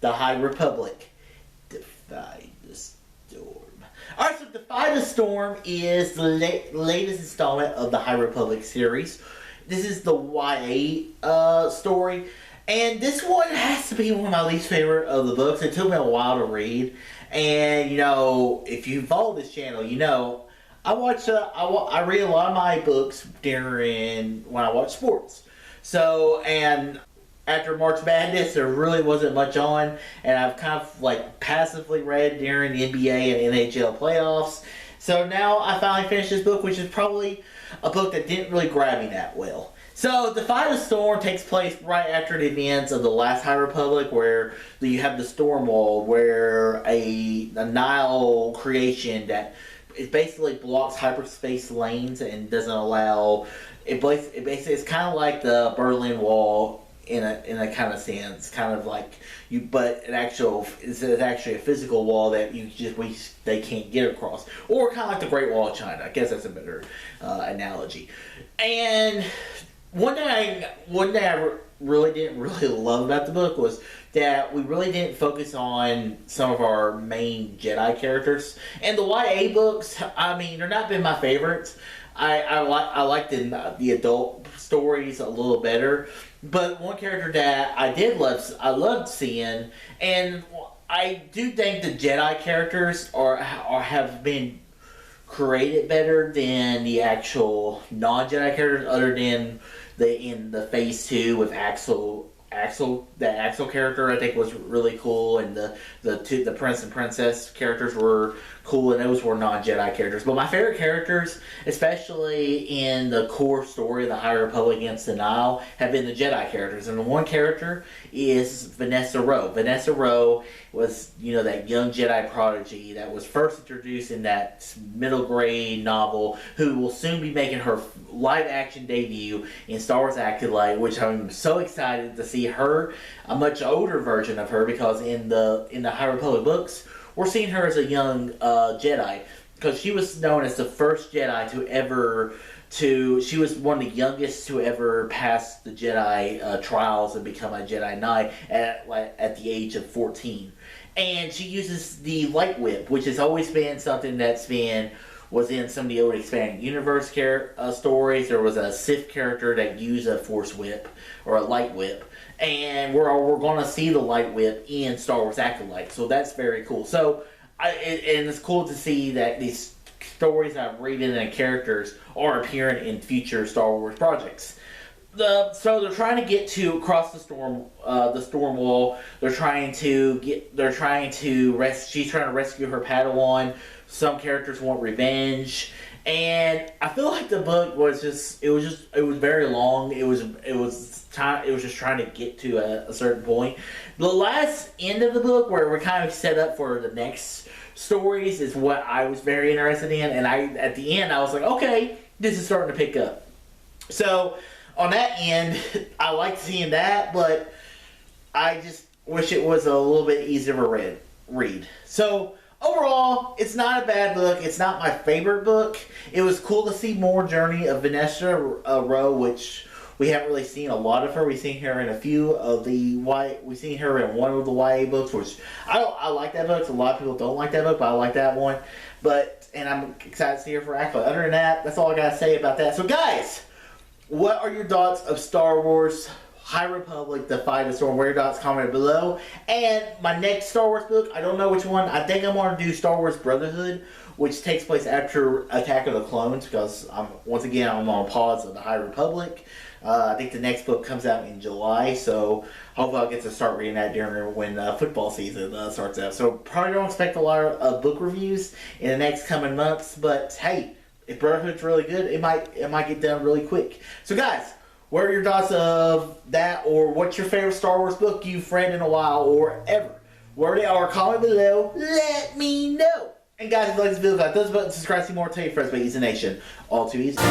the High Republic. Defy the Storm. Alright, so Defy the Storm is the latest installment of the High Republic series. This is the YA story. And this one has to be one of my least favorite of the books. It took me a while to read. And, you know, if you follow this channel, you know, I read a lot of my books when I watch sports. So, and after March Madness, there really wasn't much on, and I've kind of like passively read during the NBA and NHL playoffs. So now I finally finished this book, which is probably a book that didn't really grab me that well. So, Defy the Storm takes place right after the events of the last High Republic, where you have the Storm Wall, where a Nile creation that it basically blocks hyperspace lanes and doesn't allow. It's kind of like the Berlin Wall in a kind of sense, kind of like you, but it's actually a physical wall that they can't get across, or kind of like the Great Wall of China. I guess that's a better analogy. And one thing I really didn't love about the book was that we really didn't focus on some of our main Jedi characters. And the YA books, I mean, they're not been my favorites. I like the adult stories a little better. But one character that I loved seeing, and I do think the Jedi characters have been created better than the actual non-Jedi characters, other than in the Phase 2 with Axel, the Axel character I think was really cool, and the Prince and Princess characters were cool, and those were non-Jedi characters. But my favorite characters, especially in the core story of the High Republic against the Nile, have been the Jedi characters. And the one character is Vanessa Rowe. Vanessa Rowe was, that young Jedi prodigy that was first introduced in that middle grade novel, who will soon be making her live action debut in Star Wars Acolyte, which I'm so excited to see her, a much older version of her, because in the High Republic books, we're seeing her as a young Jedi, because she was known as the first Jedi she was one of the youngest to ever pass the Jedi trials and become a Jedi Knight at the age of 14. And she uses the light whip, which has always been something was in some of the old expanded universe stories. There was a Sith character that used a force whip, or a light whip. And we're going to see the light whip in Star Wars Acolyte, so that's very cool. So, and it's cool to see that these stories I'm reading and characters are appearing in future Star Wars projects. So they're trying to get across the storm wall. She's trying to rescue her Padawan. Some characters want revenge. And I feel like the book was it was very long. It was just trying to get to a certain point. The last end of the book, where we're kind of set up for the next stories, is what I was very interested in. And at the end, I was like, okay, this is starting to pick up. So on that end, I liked seeing that, but I just wish it was a little bit easier to read. So overall, it's not a bad book. It's not my favorite book. It was cool to see more journey of Vanessa Rowe, which we haven't really seen a lot of her. We've seen her in a few of we've seen her in one of the YA books, which I like that book. A lot of people don't like that book, but I like that one. And I'm excited to see her for Acolyte. Other than that, that's all I gotta say about that. So guys, what are your thoughts of Star Wars High Republic, Defy the Storm? What are your thoughts? Comment below. And my next Star Wars book, I don't know which one. I think I'm going to do Star Wars Brotherhood, which takes place after Attack of the Clones, because I'm on pause of the High Republic. I think the next book comes out in July, so hopefully I'll get to start reading that when football season starts out. So probably don't expect a lot of book reviews in the next coming months, but hey, if Brotherhood's really good, it might get done really quick. So guys, what are your thoughts of that, or what's your favorite Star Wars book you've read in a while, or ever? Where they are, comment below, let me know. And guys, if you like this video, click those buttons, subscribe to see more, tell your friends about Easy Nation. All too easy.